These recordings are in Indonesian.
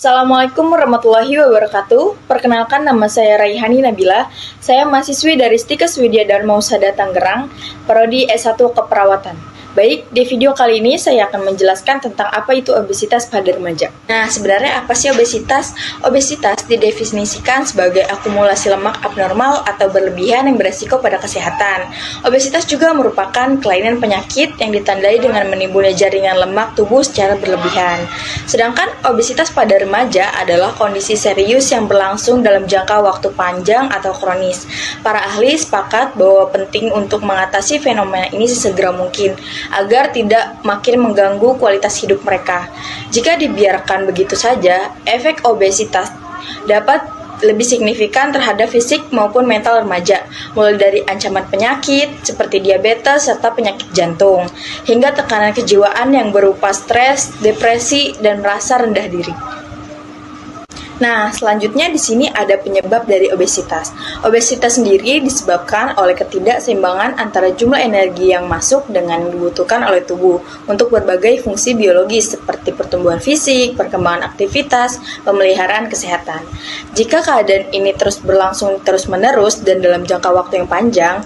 Assalamualaikum warahmatullahi wabarakatuh. Perkenalkan, nama saya Raihani Nabila. Saya mahasiswi dari Stikes Widya Dharma Husada Tangerang, Prodi S1 Keperawatan. Baik, di video kali ini saya akan menjelaskan tentang apa itu obesitas pada remaja. Nah, sebenarnya apa sih obesitas? Obesitas didefinisikan sebagai akumulasi lemak abnormal atau berlebihan yang beresiko pada kesehatan. Obesitas juga merupakan kelainan penyakit yang ditandai dengan menimbulnya jaringan lemak tubuh secara berlebihan. Sedangkan obesitas pada remaja adalah kondisi serius yang berlangsung dalam jangka waktu panjang atau kronis. Para ahli sepakat bahwa penting untuk mengatasi fenomena ini sesegera mungkin, agar tidak makin mengganggu kualitas hidup mereka. Jika dibiarkan begitu saja, efek obesitas dapat lebih signifikan terhadap fisik maupun mental remaja, mulai dari ancaman penyakit seperti diabetes serta penyakit jantung, hingga tekanan kejiwaan yang berupa stres, depresi, dan merasa rendah diri. Nah, selanjutnya di sini ada penyebab dari obesitas. Obesitas sendiri disebabkan oleh ketidakseimbangan antara jumlah energi yang masuk dengan yang dibutuhkan oleh tubuh untuk berbagai fungsi biologis seperti pertumbuhan fisik, perkembangan aktivitas, pemeliharaan kesehatan. Jika keadaan ini terus berlangsung terus-menerus dan dalam jangka waktu yang panjang,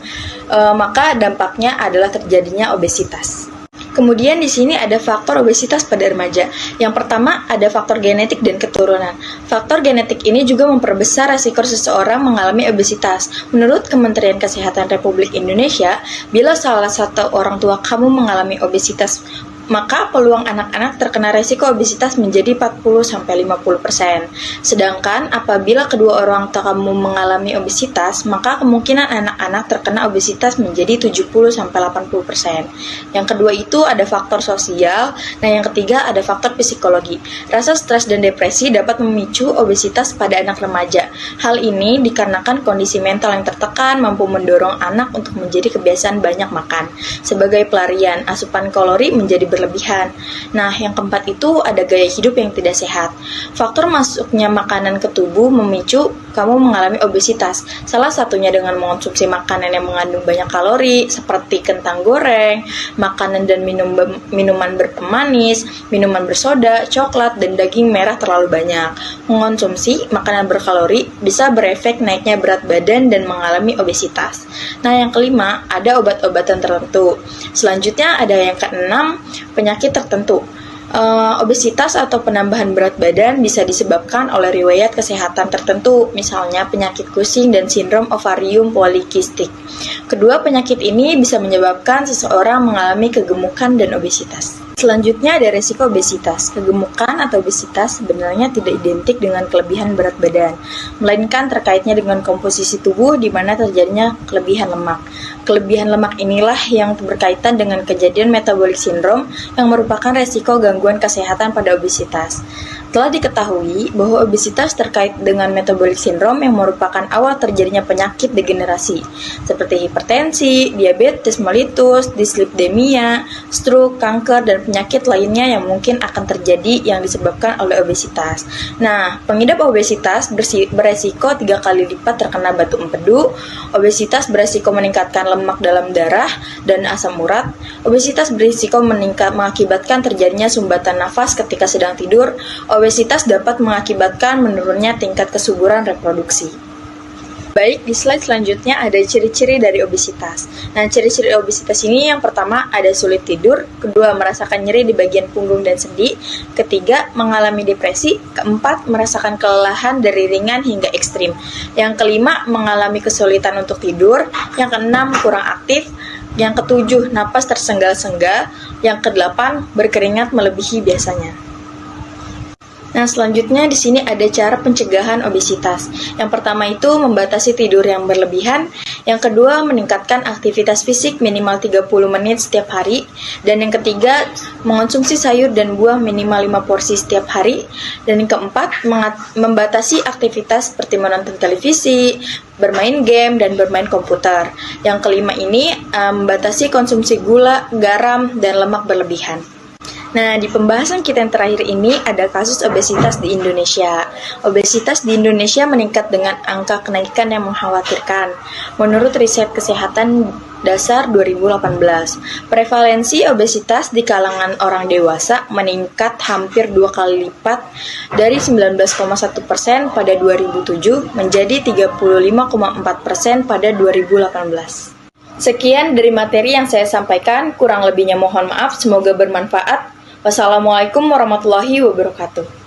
maka dampaknya adalah terjadinya obesitas. Kemudian di sini ada faktor obesitas pada remaja. Yang pertama ada faktor genetik dan keturunan. Faktor genetik ini juga memperbesar resiko seseorang mengalami obesitas. Menurut Kementerian Kesehatan Republik Indonesia, bila salah satu orang tua kamu mengalami obesitas, maka peluang anak-anak terkena resiko obesitas menjadi 40-50%. Sedangkan apabila kedua orang tua kamu mengalami obesitas, maka kemungkinan anak-anak terkena obesitas menjadi 70-80%. Yang kedua itu ada faktor sosial, nah yang ketiga ada faktor psikologi. Rasa stres dan depresi dapat memicu obesitas pada anak remaja. Hal ini dikarenakan kondisi mental yang tertekan mampu mendorong anak untuk menjadi kebiasaan banyak makan. Sebagai pelarian, asupan kalori menjadi berlebihan. Nah, yang keempat itu ada gaya hidup yang tidak sehat. Faktor masuknya makanan ke tubuh memicu kamu mengalami obesitas. Salah satunya dengan mengonsumsi makanan yang mengandung banyak kalori seperti kentang goreng, makanan dan minuman berpemanis, minuman bersoda, coklat, dan daging merah terlalu banyak. Mengonsumsi makanan berkalori bisa berefek naiknya berat badan dan mengalami obesitas. Nah, yang kelima ada obat-obatan tertentu. Selanjutnya ada yang keenam, penyakit tertentu. Obesitas atau penambahan berat badan bisa disebabkan oleh riwayat kesehatan tertentu, misalnya penyakit Cushing dan sindrom ovarium polikistik. Kedua penyakit ini bisa menyebabkan seseorang mengalami kegemukan dan obesitas. Selanjutnya ada resiko obesitas. Kegemukan atau obesitas sebenarnya tidak identik dengan kelebihan berat badan, melainkan terkaitnya dengan komposisi tubuh di mana terjadinya kelebihan lemak. Kelebihan lemak inilah yang berkaitan dengan kejadian metabolic syndrome yang merupakan resiko gangguan kesehatan pada obesitas. Telah diketahui bahwa obesitas terkait dengan metabolic syndrome yang merupakan awal terjadinya penyakit degenerasi seperti hipertensi, diabetes mellitus, dislipidemia, stroke, kanker, dan penyakit lainnya yang mungkin akan terjadi yang disebabkan oleh obesitas. Nah, pengidap obesitas beresiko 3 kali lipat terkena batu empedu. Obesitas beresiko meningkatkan lemak dalam darah dan asam urat. Obesitas berisiko mengakibatkan terjadinya sumbatan nafas ketika sedang tidur. Obesitas dapat mengakibatkan menurunnya tingkat kesuburan reproduksi. Baik, di slide selanjutnya ada ciri-ciri dari obesitas. Nah, ciri-ciri obesitas ini yang pertama ada sulit tidur, kedua merasakan nyeri di bagian punggung dan sendi, ketiga mengalami depresi, keempat merasakan kelelahan dari ringan hingga ekstrim, yang kelima mengalami kesulitan untuk tidur, yang keenam kurang aktif, yang ketujuh napas tersengal-sengal, yang kedelapan berkeringat melebihi biasanya. Nah, selanjutnya di sini ada cara pencegahan obesitas. Yang pertama itu membatasi tidur yang berlebihan. Yang kedua, meningkatkan aktivitas fisik minimal 30 menit setiap hari. Dan yang ketiga, mengonsumsi sayur dan buah minimal 5 porsi setiap hari. Dan yang keempat, membatasi aktivitas seperti menonton televisi, bermain game, dan bermain komputer. Yang kelima ini, membatasi konsumsi gula, garam, dan lemak berlebihan. Nah, di pembahasan kita yang terakhir ini ada kasus obesitas di Indonesia. Obesitas di Indonesia meningkat dengan angka kenaikan yang mengkhawatirkan. Menurut riset kesehatan dasar 2018, prevalensi obesitas di kalangan orang dewasa meningkat hampir 2 kali lipat dari 19,1% pada 2007 menjadi 35,4% pada 2018. Sekian dari materi yang saya sampaikan, kurang lebihnya mohon maaf, semoga bermanfaat. Wassalamualaikum warahmatullahi wabarakatuh.